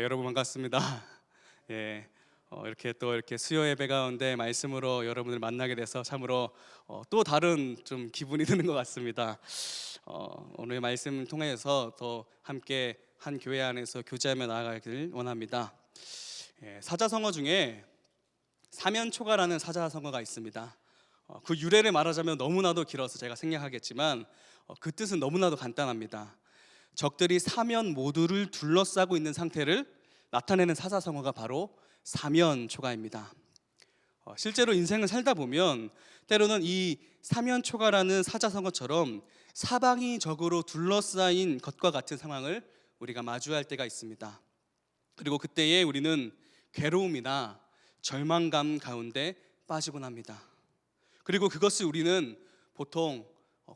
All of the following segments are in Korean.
여러분 반갑습니다. 이렇게 수요 예배 가운데 말씀으로 여러분을 만나게 돼서 참으로 또 다른 좀 기분이 드는 것 같습니다. 오늘 말씀을 통해서 더 함께 한 교회 안에서 교제하며 나아가길 원합니다. 사자성어 중에 사면초가라는 사자성어가 있습니다. 그 유래를 말하자면 너무나도 길어서 제가 생략하겠지만 그 뜻은 너무나도 간단합니다. 적들이 사면 모두를 둘러싸고 있는 상태를 나타내는 사자성어가 바로 사면초가입니다. 실제로 인생을 살다 보면 때로는 이 사면초가라는 사자성어처럼 사방이 적으로 둘러싸인 것과 같은 상황을 우리가 마주할 때가 있습니다. 그리고 그때에 우리는 괴로움이나 절망감 가운데 빠지곤 합니다. 그리고 그것을 우리는 보통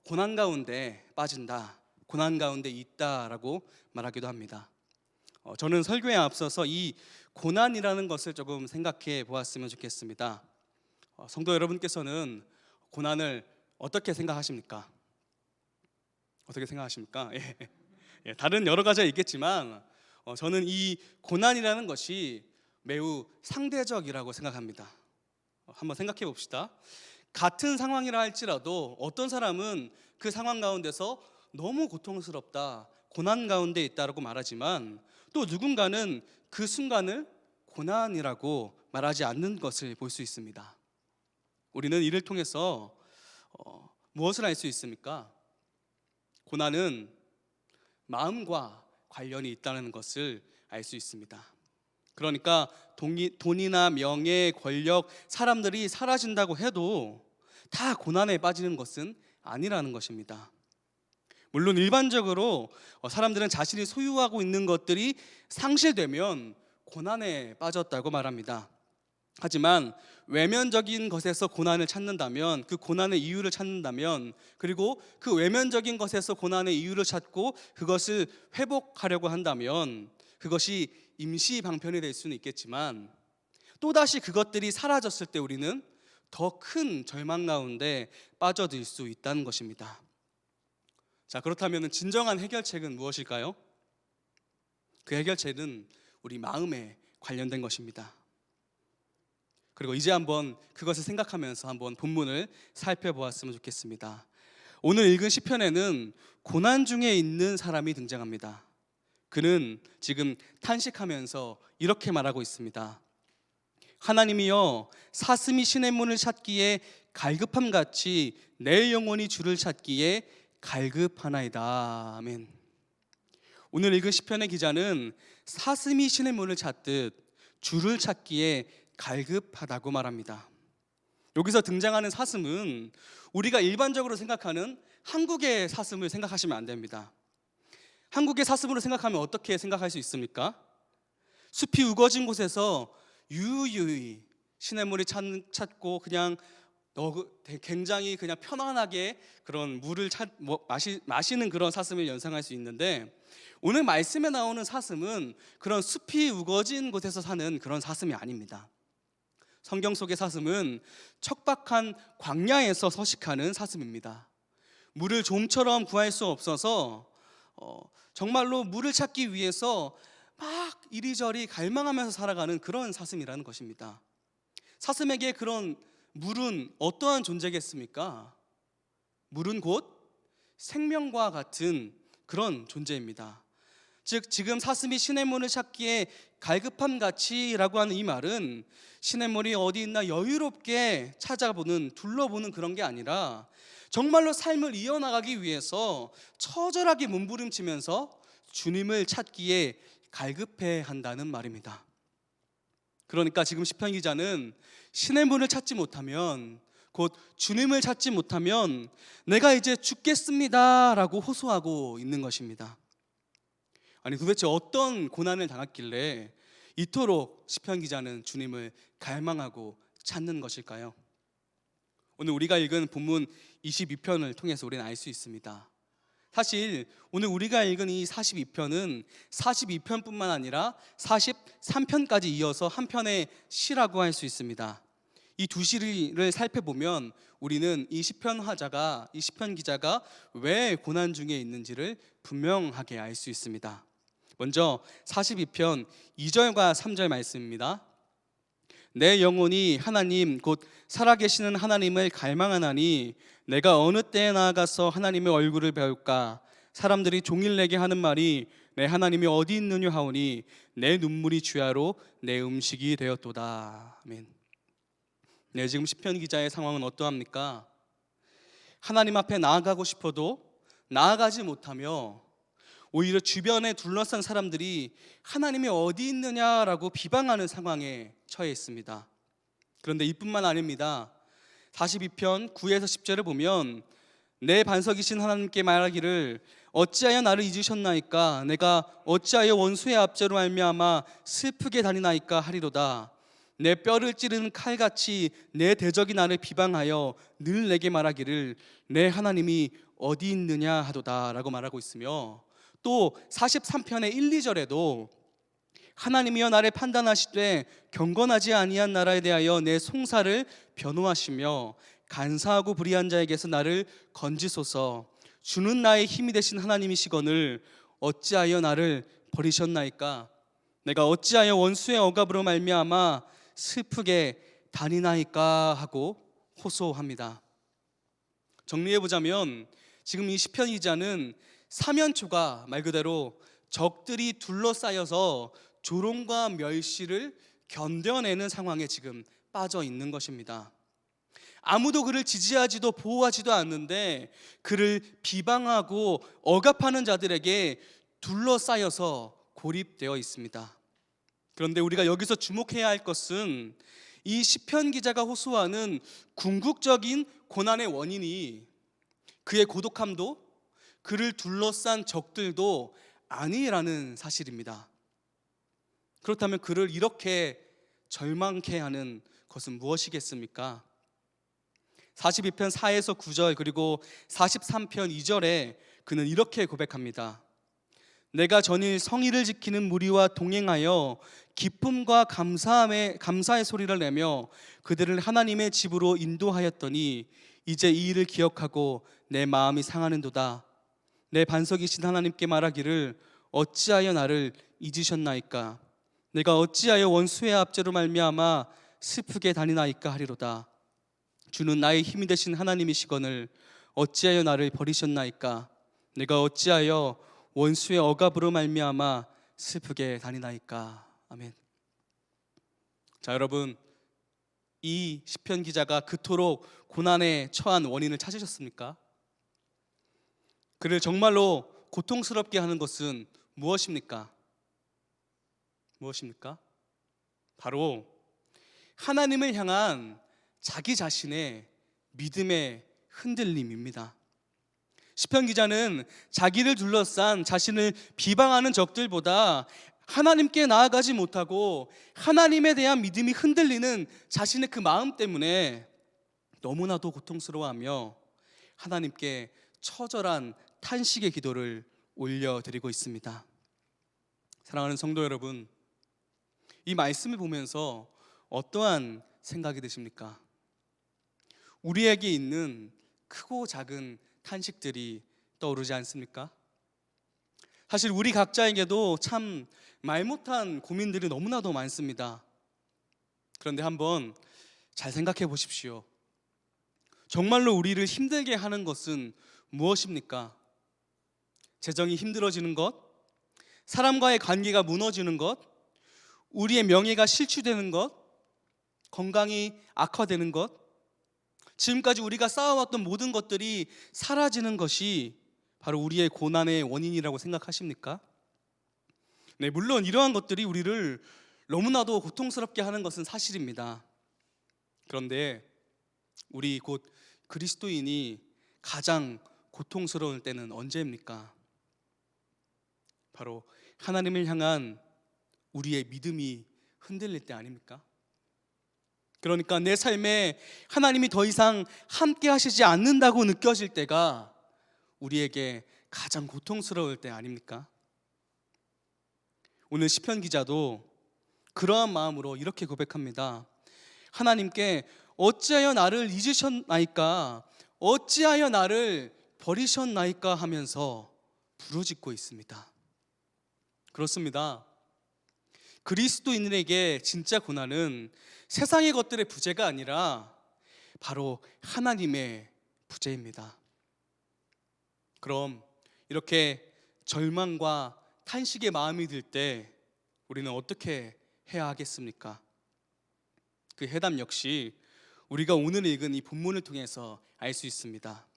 고난 가운데 빠진다, 고난 가운데 있다라고 말하기도 합니다. 저는 설교에 앞서서 이 고난이라는 것을 조금 생각해 보았으면 좋겠습니다. 성도 여러분께서는 고난을 어떻게 생각하십니까? 어떻게 생각하십니까? 다른 여러 가지가 있겠지만 저는 이 고난이라는 것이 매우 상대적이라고 생각합니다. 한번 생각해 봅시다. 같은 상황이라 할지라도 어떤 사람은 그 상황 가운데서 너무 고통스럽다, 고난 가운데 있다라고 말하지만 또 누군가는 그 순간을 고난이라고 말하지 않는 것을 볼 수 있습니다. 우리는 이를 통해서 무엇을 알 수 있습니까? 고난은 마음과 관련이 있다는 것을 알 수 있습니다. 그러니까 돈이나 명예, 권력, 사람들이 사라진다고 해도 다 고난에 빠지는 것은 아니라는 것입니다. 물론 일반적으로 사람들은 자신이 소유하고 있는 것들이 상실되면 고난에 빠졌다고 말합니다. 하지만 외면적인 것에서 고난을 찾는다면, 그 고난의 이유를 찾는다면, 그리고 그 외면적인 것에서 고난의 이유를 찾고 그것을 회복하려고 한다면 그것이 임시 방편이 될 수는 있겠지만 또다시 그것들이 사라졌을 때 우리는 더 큰 절망 가운데 빠져들 수 있다는 것입니다. 자, 그렇다면 진정한 해결책은 무엇일까요? 그 해결책은 우리 마음에 관련된 것입니다. 그리고 이제 한번 그것을 생각하면서 한번 본문을 살펴보았으면 좋겠습니다. 오늘 읽은 시편에는 고난 중에 있는 사람이 등장합니다. 그는 지금 탄식하면서 이렇게 말하고 있습니다. 하나님이여, 사슴이 신의 문을 찾기에 갈급함같이 내 영혼이 주를 찾기에 갈급하나이다. 아멘. 오늘 읽은 시편의 기자는 사슴이 신의 문을 찾듯 주를 찾기에 갈급하다고 말합니다. 여기서 등장하는 사슴은 우리가 일반적으로 생각하는 한국의 사슴을 생각하시면 안 됩니다. 한국의 사슴으로 생각하면 어떻게 생각할 수 있습니까? 숲이 우거진 곳에서 유유히 시냇물을 찾고 그냥 굉장히 그냥 편안하게 그런 물을 마시는 그런 사슴을 연상할 수 있는데, 오늘 말씀에 나오는 사슴은 그런 숲이 우거진 곳에서 사는 그런 사슴이 아닙니다. 성경 속의 사슴은 척박한 광야에서 서식하는 사슴입니다. 물을 좀처럼 구할 수 없어서 정말로 물을 찾기 위해서 막 이리저리 갈망하면서 살아가는 그런 사슴이라는 것입니다. 사슴에게 그런 물은 어떠한 존재겠습니까? 물은 곧 생명과 같은 그런 존재입니다. 즉 지금 사슴이 시냇물을 찾기에 갈급함같이라고 하는 이 말은 시냇물이 어디 있나 여유롭게 찾아보는, 둘러보는 그런 게 아니라 정말로 삶을 이어나가기 위해서 처절하게 몸부림치면서 주님을 찾기에 갈급해 한다는 말입니다. 그러니까 지금 시편 기자는 시냇물을 찾지 못하면, 곧 주님을 찾지 못하면 내가 이제 죽겠습니다 라고 호소하고 있는 것입니다. 아니, 도대체 어떤 고난을 당했길래 이토록 시편 기자는 주님을 갈망하고 찾는 것일까요? 오늘 우리가 읽은 본문 22편을 통해서 우리는 알 수 있습니다. 사실 오늘 우리가 읽은 이 42편은 42편뿐만 아니라 43편까지 이어서 한 편의 시라고 할 수 있습니다. 이 두 시를 살펴보면 우리는 이 시편 기자가 왜 고난 중에 있는지를 분명하게 알 수 있습니다. 먼저 42편 2절과 3절 말씀입니다. 내 영혼이 하나님 곧 살아계시는 하나님을 갈망하나니 내가 어느 때에 나아가서 하나님의 얼굴을 배울까. 사람들이 종일 내게 하는 말이 내 하나님이 어디 있느냐 하오니 내 눈물이 주야로 내 음식이 되었도다. 아멘. 네, 지금 시편 기자의 상황은 어떠합니까? 하나님 앞에 나아가고 싶어도 나아가지 못하며 오히려 주변에 둘러싼 사람들이 하나님이 어디 있느냐라고 비방하는 상황에 처해 있습니다. 그런데 이뿐만 아닙니다. 42편 9에서 10절을 보면 내 반석이신 하나님께 말하기를 어찌하여 나를 잊으셨나이까. 내가 어찌하여 원수의 압제로 말미암아 슬프게 다니나이까 하리로다. 내 뼈를 찌르는 칼같이 내 대적이 나를 비방하여 늘 내게 말하기를 내 하나님이 어디 있느냐 하도다 라고 말하고 있으며, 또 43편의 1, 2절에도 하나님이여 나를 판단하시되 경건하지 아니한 나라에 대하여 내 송사를 변호하시며 간사하고 불의한 자에게서 나를 건지소서. 주는 나의 힘이 되신 하나님이시거늘 어찌하여 나를 버리셨나이까. 내가 어찌하여 원수의 억압으로 말미암아 슬프게 다니나이까 하고 호소합니다. 정리해보자면 지금 이 시편 기자는 사면초가 말 그대로 적들이 둘러싸여서 조롱과 멸시를 견뎌내는 상황에 지금 빠져 있는 것입니다. 아무도 그를 지지하지도 보호하지도 않는데 그를 비방하고 억압하는 자들에게 둘러싸여서 고립되어 있습니다. 그런데 우리가 여기서 주목해야 할 것은 이 시편 기자가 호소하는 궁극적인 고난의 원인이 그의 고독함도 그를 둘러싼 적들도 아니라는 사실입니다. 그렇다면 그를 이렇게 절망케 하는 것은 무엇이겠습니까? 42편 4에서 9절 그리고 43편 2절에 그는 이렇게 고백합니다. 내가 전일 성의를 지키는 무리와 동행하여 기쁨과 감사의 소리를 내며 그들을 하나님의 집으로 인도하였더니 이제 이 일을 기억하고 내 마음이 상하는도다. 내 반석이신 하나님께 말하기를 어찌하여 나를 잊으셨나이까. 내가 어찌하여 원수의 압제로 말미암아 슬프게 다니나이까 하리로다. 주는 나의 힘이 되신 하나님이시거늘 어찌하여 나를 버리셨나이까. 내가 어찌하여 원수의 억압으로 말미암아 슬프게 다니나이까. 아멘. 자, 여러분, 이 시편 기자가 그토록 고난에 처한 원인을 찾으셨습니까? 그를 정말로 고통스럽게 하는 것은 무엇입니까? 무엇입니까? 바로 하나님을 향한 자기 자신의 믿음의 흔들림입니다. 시편 기자는 자기를 둘러싼 자신을 비방하는 적들보다 하나님께 나아가지 못하고 하나님에 대한 믿음이 흔들리는 자신의 그 마음 때문에 너무나도 고통스러워하며 하나님께 처절한 탄식의 기도를 올려드리고 있습니다. 사랑하는 성도 여러분, 이 말씀을 보면서 어떠한 생각이 드십니까? 우리에게 있는 크고 작은 탄식들이 떠오르지 않습니까? 사실 우리 각자에게도 참 말 못한 고민들이 너무나도 많습니다. 그런데 한번 잘 생각해 보십시오. 정말로 우리를 힘들게 하는 것은 무엇입니까? 재정이 힘들어지는 것, 사람과의 관계가 무너지는 것, 우리의 명예가 실추되는 것, 건강이 악화되는 것, 지금까지 우리가 쌓아왔던 모든 것들이 사라지는 것이 바로 우리의 고난의 원인이라고 생각하십니까? 네, 물론 이러한 것들이 우리를 너무나도 고통스럽게 하는 것은 사실입니다. 그런데 우리 곧 그리스도인이 가장 고통스러울 때는 언제입니까? 바로 하나님을 향한 우리의 믿음이 흔들릴 때 아닙니까? 그러니까 내 삶에 하나님이 더 이상 함께 하시지 않는다고 느껴질 때가 우리에게 가장 고통스러울 때 아닙니까? 오늘 시편 기자도 그러한 마음으로 이렇게 고백합니다. 하나님께 어찌하여 나를 잊으셨나이까, 어찌하여 나를 버리셨나이까 하면서 부르짖고 있습니다. 그렇습니다. 그리스도인에게 진짜 고난은 세상의 것들의 부재가 아니라 바로 하나님의 부재입니다. 그럼 이렇게 절망과 탄식의 마음이 들 때 우리는 어떻게 해야 하겠습니까? 그 해답 역시 우리가 오늘 읽은 이 본문을 통해서 알 수 있습니다.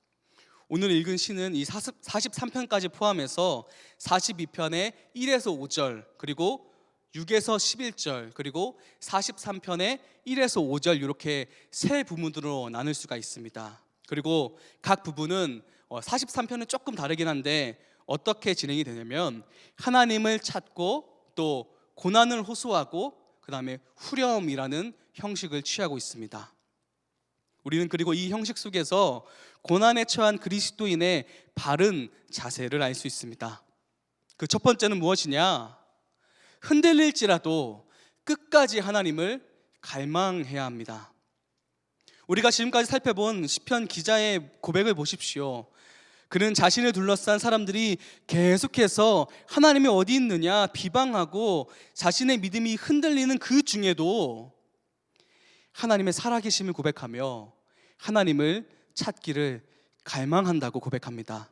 오늘 읽은 시는 이 43편까지 포함해서 42편의 1에서 5절, 그리고 6에서 11절, 그리고 43편의 1에서 5절, 이렇게 세 부분으로 나눌 수가 있습니다. 그리고 각 부분은 43편은 조금 다르긴 한데 어떻게 진행이 되냐면 하나님을 찾고 또 고난을 호소하고 그 다음에 후렴이라는 형식을 취하고 있습니다. 우리는 그리고 이 형식 속에서 고난에 처한 그리스도인의 바른 자세를 알 수 있습니다. 그 첫 번째는 무엇이냐? 흔들릴지라도 끝까지 하나님을 갈망해야 합니다. 우리가 지금까지 살펴본 시편 기자의 고백을 보십시오. 그는 자신을 둘러싼 사람들이 계속해서 하나님이 어디 있느냐 비방하고 자신의 믿음이 흔들리는 그 중에도 하나님의 살아계심을 고백하며 하나님을 찾기를 갈망한다고 고백합니다.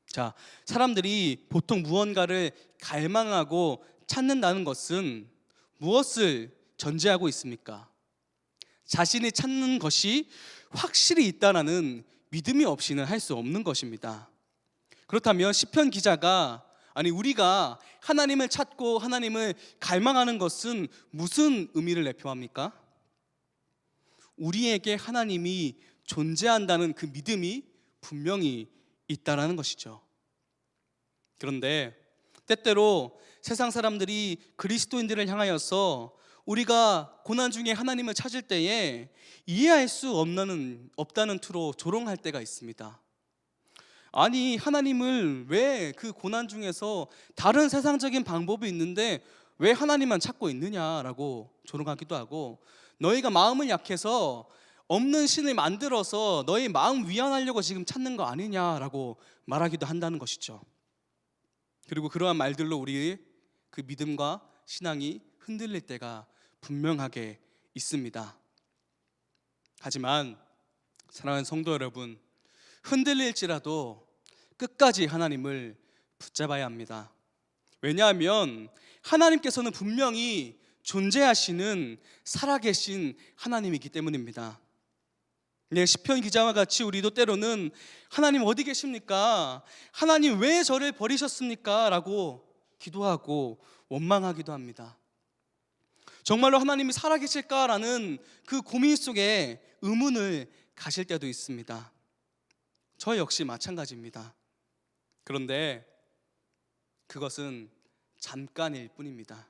자, 사람들이 보통 무언가를 갈망하고 찾는다는 것은 무엇을 전제하고 있습니까? 자신이 찾는 것이 확실히 있다라는 믿음이 없이는 할 수 없는 것입니다. 그렇다면 시편 기자가 우리가 하나님을 찾고 하나님을 갈망하는 것은 무슨 의미를 내포합니까? 우리에게 하나님이 존재한다는 그 믿음이 분명히 있다라는 것이죠. 그런데 때때로 세상 사람들이 그리스도인들을 향하여서 우리가 고난 중에 하나님을 찾을 때에 이해할 수 없다는 투로 조롱할 때가 있습니다. 아니, 하나님을 왜 그 고난 중에서 다른 세상적인 방법이 있는데 왜 하나님만 찾고 있느냐라고 조롱하기도 하고, 너희가 마음을 약해서 없는 신을 만들어서 너희 마음 위안하려고 지금 찾는 거 아니냐라고 말하기도 한다는 것이죠. 그리고 그러한 말들로 우리의 그 믿음과 신앙이 흔들릴 때가 분명하게 있습니다. 하지만 사랑하는 성도 여러분, 흔들릴지라도 끝까지 하나님을 붙잡아야 합니다. 왜냐하면 하나님께서는 분명히 존재하시는 살아계신 하나님이기 때문입니다. 시편 기자와 같이 우리도 때로는 하나님 어디 계십니까? 하나님 왜 저를 버리셨습니까? 라고 기도하고 원망하기도 합니다. 정말로 하나님이 살아계실까라는 그 고민 속에 의문을 가실 때도 있습니다. 저 역시 마찬가지입니다. 그런데 그것은 잠깐일 뿐입니다.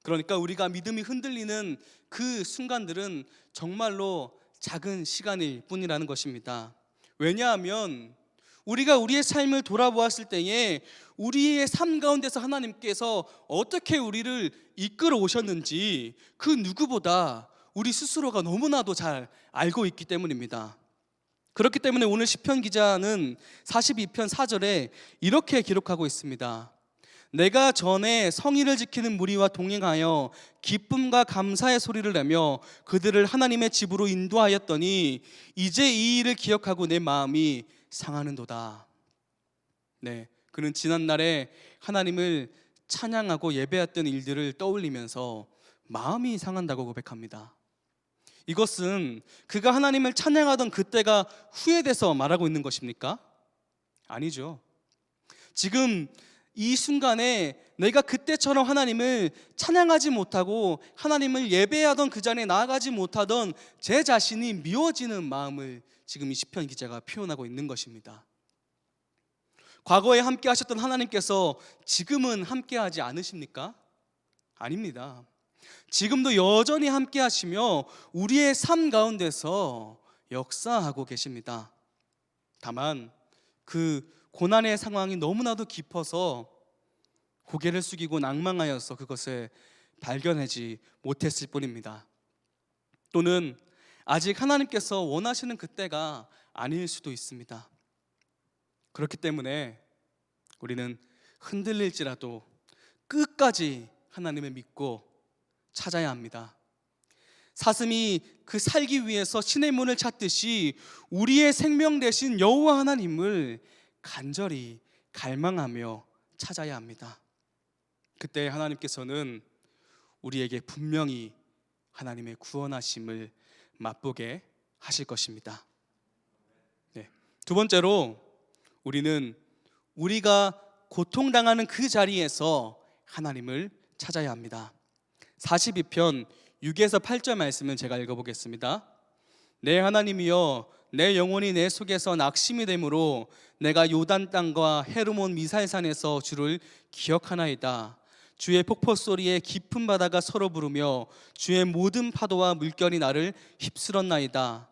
그러니까 우리가 믿음이 흔들리는 그 순간들은 정말로 작은 시간일 뿐이라는 것입니다. 왜냐하면 우리가 우리의 삶을 돌아보았을 때에 우리의 삶 가운데서 하나님께서 어떻게 우리를 이끌어 오셨는지 그 누구보다 우리 스스로가 너무나도 잘 알고 있기 때문입니다. 그렇기 때문에 오늘 시편 기자는 42편 4절에 이렇게 기록하고 있습니다. 내가 전에 성의를 지키는 무리와 동행하여 기쁨과 감사의 소리를 내며 그들을 하나님의 집으로 인도하였더니 이제 이 일을 기억하고 내 마음이 상하는도다. 그는 지난날에 하나님을 찬양하고 예배했던 일들을 떠올리면서 마음이 상한다고 고백합니다. 이것은 그가 하나님을 찬양하던 그때가 후회돼서 말하고 있는 것입니까? 아니죠. 지금 이 순간에 내가 그때처럼 하나님을 찬양하지 못하고 하나님을 예배하던 그 자리에 나아가지 못하던 제 자신이 미워지는 마음을 지금 이 시편 기자가 표현하고 있는 것입니다. 과거에 함께 하셨던 하나님께서 지금은 함께 하지 않으십니까? 아닙니다. 지금도 여전히 함께 하시며 우리의 삶 가운데서 역사하고 계십니다. 다만 그 고난의 상황이 너무나도 깊어서 고개를 숙이고 낭망하여서 그것을 발견하지 못했을 뿐입니다. 또는 아직 하나님께서 원하시는 그때가 아닐 수도 있습니다. 그렇기 때문에 우리는 흔들릴지라도 끝까지 하나님을 믿고 찾아야 합니다. 사슴이 그 살기 위해서 신의 문을 찾듯이 우리의 생명 되신 여호와 하나님을 간절히 갈망하며 찾아야 합니다. 그때 하나님께서는 우리에게 분명히 하나님의 구원하심을 맛보게 하실 것입니다. 네. 두 번째로 우리는 우리가 고통당하는 그 자리에서 하나님을 찾아야 합니다. 42편 6에서 8절 말씀은 제가 읽어보겠습니다. 내 하나님이여, 내 영혼이 내 속에서 낙심이 되므로 내가 요단 땅과 헤르몬 미살산에서 주를 기억하나이다. 주의 폭포 소리에 깊은 바다가 서로 부르며 주의 모든 파도와 물결이 나를 휩쓸었나이다.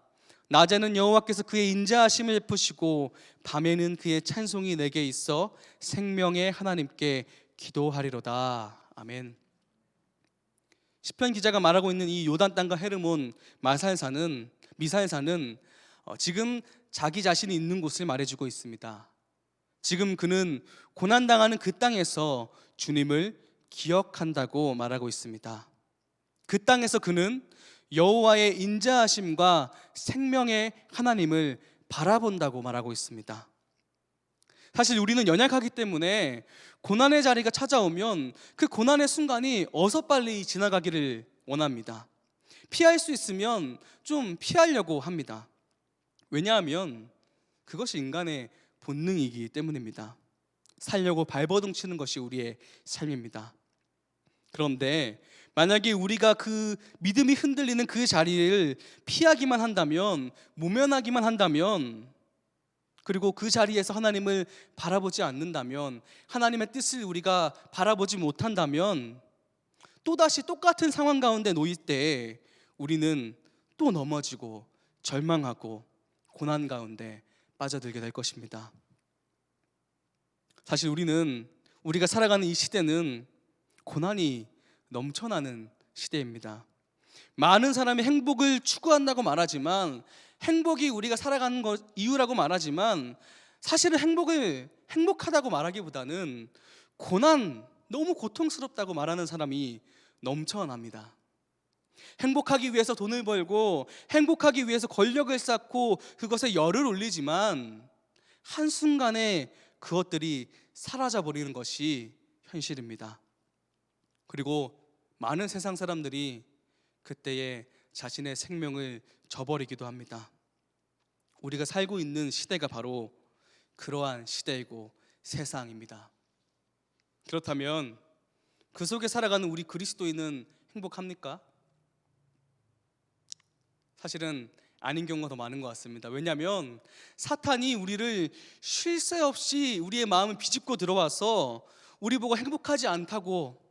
낮에는 여호와께서 그의 인자하심을 베푸시고 밤에는 그의 찬송이 내게 있어 생명의 하나님께 기도하리로다. 아멘. 시편 기자가 말하고 있는 이 요단 땅과 헤르몬 미살산은 지금 자기 자신이 있는 곳을 말해주고 있습니다. 지금 그는 고난당하는 그 땅에서 주님을 기억한다고 말하고 있습니다. 그 땅에서 그는 여호와의 인자하심과 생명의 하나님을 바라본다고 말하고 있습니다. 사실 우리는 연약하기 때문에 고난의 자리가 찾아오면 그 고난의 순간이 어서 빨리 지나가기를 원합니다. 피할 수 있으면 좀 피하려고 합니다. 왜냐하면 그것이 인간의 본능이기 때문입니다. 살려고 발버둥 치는 것이 우리의 삶입니다. 그런데 만약에 우리가 그 믿음이 흔들리는 그 자리를 피하기만 한다면, 모면하기만 한다면, 그리고 그 자리에서 하나님을 바라보지 않는다면, 하나님의 뜻을 우리가 바라보지 못한다면 또다시 똑같은 상황 가운데 놓일 때 우리는 또 넘어지고 절망하고 고난 가운데 빠져들게 될 것입니다. 사실 우리가 살아가는 이 시대는 고난이 넘쳐나는 시대입니다. 많은 사람이 행복을 추구한다고 말하지만, 행복이 우리가 살아가는 것 이유라고 말하지만, 사실은 행복하다고 말하기보다는 너무 고통스럽다고 말하는 사람이 넘쳐납니다. 행복하기 위해서 돈을 벌고, 행복하기 위해서 권력을 쌓고 그것에 열을 올리지만 한순간에 그것들이 사라져 버리는 것이 현실입니다. 그리고 많은 세상 사람들이 그때에 자신의 생명을 저버리기도 합니다. 우리가 살고 있는 시대가 바로 그러한 시대이고 세상입니다. 그렇다면 그 속에 살아가는 우리 그리스도인은 행복합니까? 사실은 아닌 경우가 더 많은 것 같습니다. 왜냐하면 사탄이 우리를 쉴 새 없이 우리의 마음을 비집고 들어와서 우리 보고 행복하지 않다고,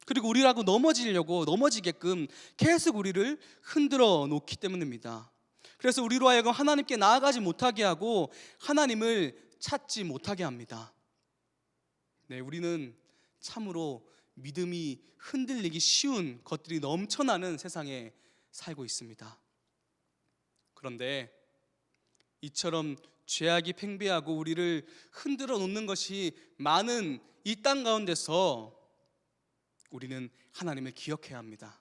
그리고 우리라고 넘어지게끔 계속 우리를 흔들어 놓기 때문입니다. 그래서 우리로 하여금 하나님께 나아가지 못하게 하고 하나님을 찾지 못하게 합니다. 네, 우리는 참으로 믿음이 흔들리기 쉬운 것들이 넘쳐나는 세상에 살고 있습니다. 그런데 이처럼 죄악이 팽배하고 우리를 흔들어 놓는 것이 많은 이 땅 가운데서 우리는 하나님을 기억해야 합니다.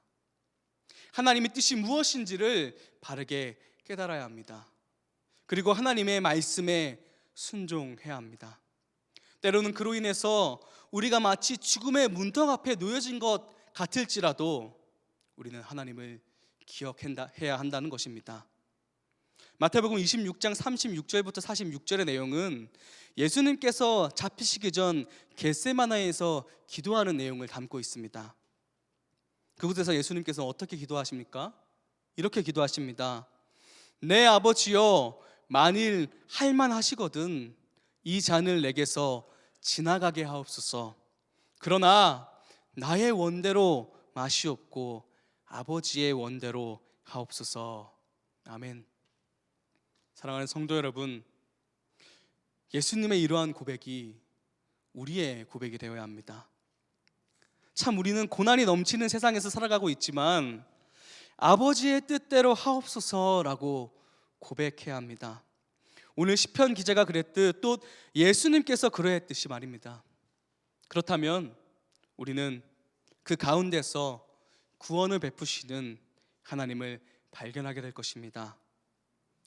하나님의 뜻이 무엇인지를 바르게 깨달아야 합니다. 그리고 하나님의 말씀에 순종해야 합니다. 때로는 그로 인해서 우리가 마치 죽음의 문턱 앞에 놓여진 것 같을지라도 우리는 하나님을 기억해야 한다는 것입니다. 마태복음 26장 36절부터 46절의 내용은 예수님께서 잡히시기 전 겟세마네에서 기도하는 내용을 담고 있습니다. 그곳에서 예수님께서 어떻게 기도하십니까? 이렇게 기도하십니다. 내 아버지여, 만일 할만하시거든 이 잔을 내게서 지나가게 하옵소서. 그러나 나의 원대로 마시옵고 아버지의 원대로 하옵소서. 아멘. 사랑하는 성도 여러분, 예수님의 이러한 고백이 우리의 고백이 되어야 합니다. 참 우리는 고난이 넘치는 세상에서 살아가고 있지만 아버지의 뜻대로 하옵소서라고 고백해야 합니다. 오늘 시편 기자가 그랬듯 또 예수님께서 그러했듯이 말입니다. 그렇다면 우리는 그 가운데서 구원을 베푸시는 하나님을 발견하게 될 것입니다.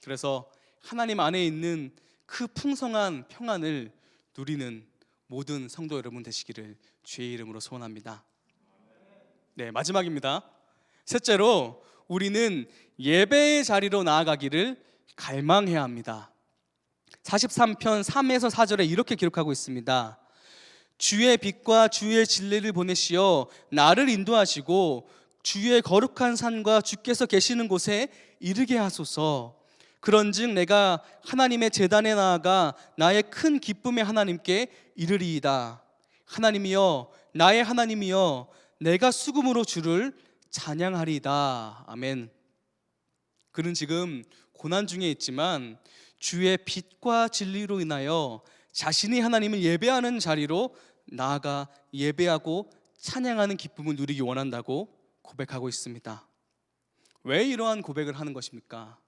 그래서 하나님 안에 있는 그 풍성한 평안을 누리는 모든 성도 여러분 되시기를 주의 이름으로 소원합니다. 네, 마지막입니다. 셋째로 우리는 예배의 자리로 나아가기를 갈망해야 합니다. 43편 3에서 4절에 이렇게 기록하고 있습니다. 주의 빛과 주의 진리를 보내시어 나를 인도하시고 주의 거룩한 산과 주께서 계시는 곳에 이르게 하소서. 그런즉 내가 하나님의 제단에 나아가 나의 큰 기쁨의 하나님께 이르리이다. 하나님이여, 나의 하나님이여, 내가 수금으로 주를 찬양하리이다. 아멘. 그는 지금 고난 중에 있지만 주의 빛과 진리로 인하여 자신이 하나님을 예배하는 자리로 나아가 예배하고 찬양하는 기쁨을 누리기 원한다고 고백하고 있습니다. 왜 이러한 고백을 하는 것입니까?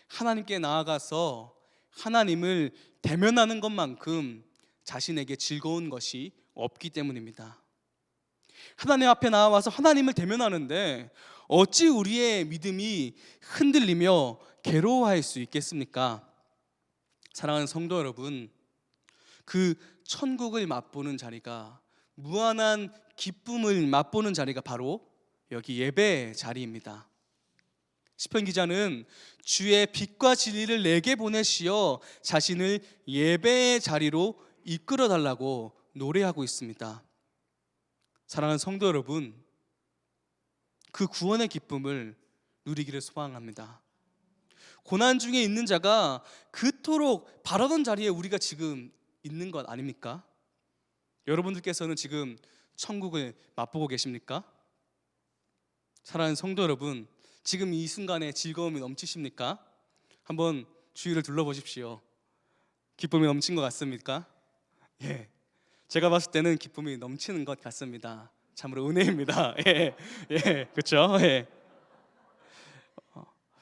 하나님께 나아가서 하나님을 대면하는 것만큼 자신에게 즐거운 것이 없기 때문입니다. 하나님 앞에 나와서 하나님을 대면하는데 어찌 우리의 믿음이 흔들리며 괴로워할 수 있겠습니까? 사랑하는 성도 여러분, 그 천국을 맛보는 자리가, 무한한 기쁨을 맛보는 자리가 바로 여기 예배의 자리입니다. 시편 기자는 주의 빛과 진리를 내게 보내시어 자신을 예배의 자리로 이끌어 달라고 노래하고 있습니다. 사랑하는 성도 여러분, 그 구원의 기쁨을 누리기를 소망합니다. 고난 중에 있는 자가 그토록 바라던 자리에 우리가 지금 있는 것 아닙니까? 여러분들께서는 지금 천국을 맛보고 계십니까? 사랑하는 성도 여러분, 지금 이 순간에 즐거움이 넘치십니까? 한번 주위를 둘러보십시오. 기쁨이 넘친 것 같습니까? 예, 제가 봤을 때는 기쁨이 넘치는 것 같습니다. 참으로 은혜입니다. 그렇죠? 예.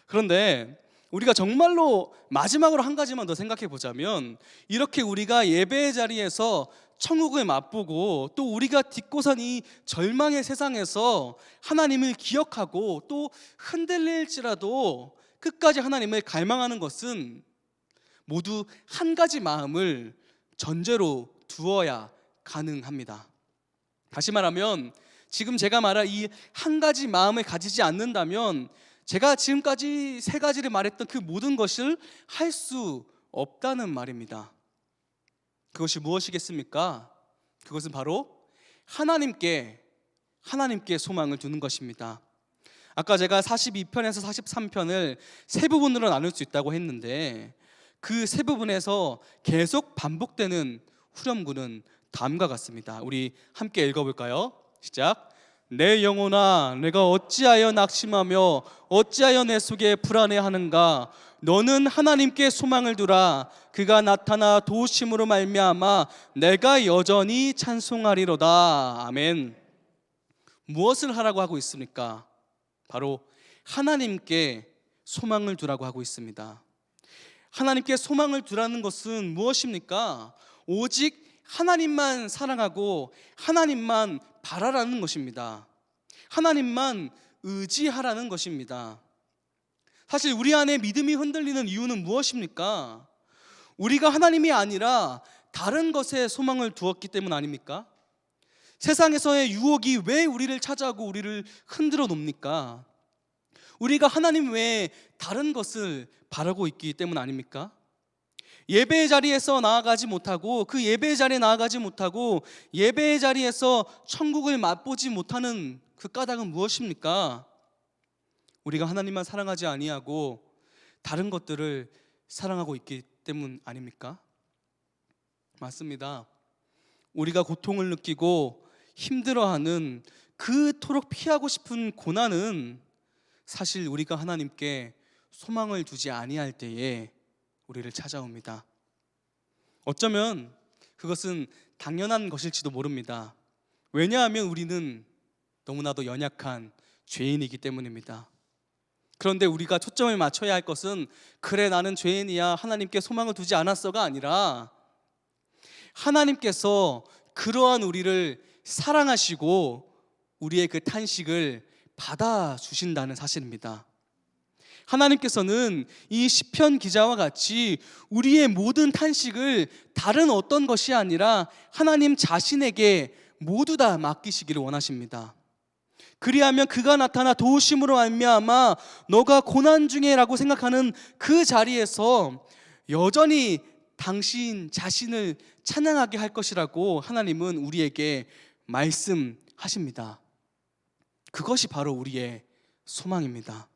그런데 우리가 정말로 마지막으로 한 가지만 더 생각해 보자면, 이렇게 우리가 예배의 자리에서 천국을 맛보고 또 우리가 딛고 산 이 절망의 세상에서 하나님을 기억하고 또 흔들릴지라도 끝까지 하나님을 갈망하는 것은 모두 한 가지 마음을 전제로 두어야 가능합니다. 다시 말하면 지금 제가 말한 이 한 가지 마음을 가지지 않는다면 제가 지금까지 세 가지를 말했던 그 모든 것을 할 수 없다는 말입니다. 그것이 무엇이겠습니까? 그것은 바로 하나님께 소망을 두는 것입니다. 아까 제가 42편에서 43편을 세 부분으로 나눌 수 있다고 했는데 그 세 부분에서 계속 반복되는 후렴구는 다음과 같습니다. 우리 함께 읽어볼까요? 시작. 내 영혼아, 내가 어찌하여 낙심하며 어찌하여 내 속에 불안해하는가? 너는 하나님께 소망을 두라. 그가 나타나 도우심으로 말미암아 내가 여전히 찬송하리로다. 아멘. 무엇을 하라고 하고 있습니까? 바로 하나님께 소망을 두라고 하고 있습니다. 하나님께 소망을 두라는 것은 무엇입니까? 오직 하나님만 사랑하고 하나님만 바라라는 것입니다. 하나님만 의지하라는 것입니다. 사실 우리 안에 믿음이 흔들리는 이유는 무엇입니까? 우리가 하나님이 아니라 다른 것에 소망을 두었기 때문 아닙니까? 세상에서의 유혹이 왜 우리를 찾아오고 우리를 흔들어 놓습니까? 우리가 하나님 외에 다른 것을 바라고 있기 때문 아닙니까? 예배의 자리에서 나아가지 못하고 그 예배의 자리에 나아가지 못하고 예배의 자리에서 천국을 맛보지 못하는 그 까닭은 무엇입니까? 우리가 하나님만 사랑하지 아니하고 다른 것들을 사랑하고 있기 때문 아닙니까? 맞습니다. 우리가 고통을 느끼고 힘들어하는 그토록 피하고 싶은 고난은 사실 우리가 하나님께 소망을 두지 아니할 때에 우리를 찾아옵니다. 어쩌면 그것은 당연한 것일지도 모릅니다. 왜냐하면 우리는 너무나도 연약한 죄인이기 때문입니다. 그런데 우리가 초점을 맞춰야 할 것은 그래 나는 죄인이야 하나님께 소망을 두지 않았어가 아니라 하나님께서 그러한 우리를 사랑하시고 우리의 그 탄식을 받아주신다는 사실입니다. 하나님께서는 이 시편 기자와 같이 우리의 모든 탄식을 다른 어떤 것이 아니라 하나님 자신에게 모두 다 맡기시기를 원하십니다. 그리하면 그가 나타나 도우심으로 말미암아 너가 고난 중에라고 생각하는 그 자리에서 여전히 당신 자신을 찬양하게 할 것이라고 하나님은 우리에게 말씀하십니다. 그것이 바로 우리의 소망입니다.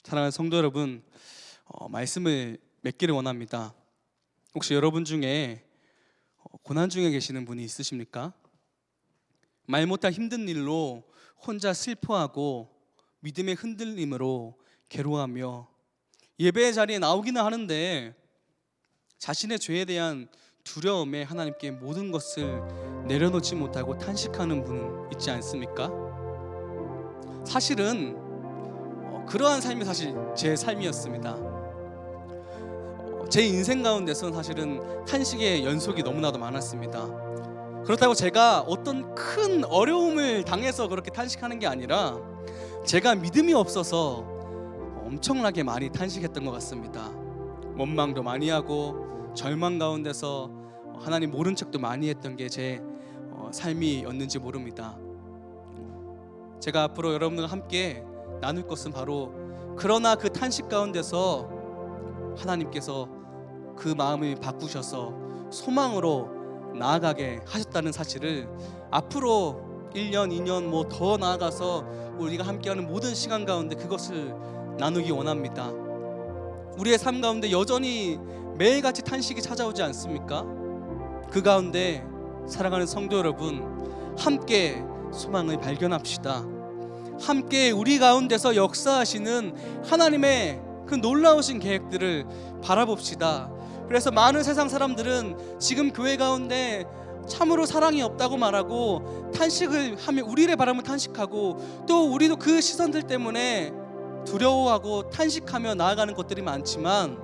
사랑하는 성도 여러분, 말씀을 맺기를 원합니다. 혹시 여러분 중에 고난 중에 계시는 분이 있으십니까? 말 못할 힘든 일로 혼자 슬퍼하고 믿음의 흔들림으로 괴로워하며 예배의 자리에 나오기는 하는데 자신의 죄에 대한 두려움에 하나님께 모든 것을 내려놓지 못하고 탄식하는 분 있지 않습니까? 사실은 그러한 삶이 사실 제 삶이었습니다. 제 인생 가운데서는 사실은 탄식의 연속이 너무나도 많았습니다. 그렇다고 제가 어떤 큰 어려움을 당해서 그렇게 탄식하는 게 아니라 제가 믿음이 없어서 엄청나게 많이 탄식했던 것 같습니다. 원망도 많이 하고 절망 가운데서 하나님 모른 척도 많이 했던 게 제 삶이었는지 모릅니다. 제가 앞으로 여러분들과 함께 나눌 것은 바로 그러나 그 탄식 가운데서 하나님께서 그 마음을 바꾸셔서 소망으로 나아가게 하셨다는 사실을 앞으로 1년, 2년 뭐 더 나아가서 우리가 함께하는 모든 시간 가운데 그것을 나누기 원합니다. 우리의 삶 가운데 여전히 매일같이 탄식이 찾아오지 않습니까? 그 가운데 사랑하는 성도 여러분, 함께 소망을 발견합시다. 함께 우리 가운데서 역사하시는 하나님의 그 놀라우신 계획들을 바라봅시다. 그래서 많은 세상 사람들은 지금 교회 가운데 참으로 사랑이 없다고 말하고 탄식을 하며 우리를 바라보며 탄식하고 또 우리도 그 시선들 때문에 두려워하고 탄식하며 나아가는 것들이 많지만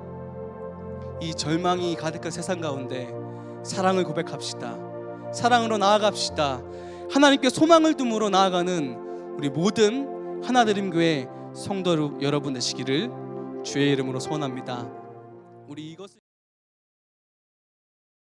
이 절망이 가득한 세상 가운데 사랑을 고백합시다. 사랑으로 나아갑시다. 하나님께 소망을 둠으로 나아가는 우리 모든 하나드림교회 성도 여러분 되시기를 주의 이름으로 소원합니다. 우리 이것을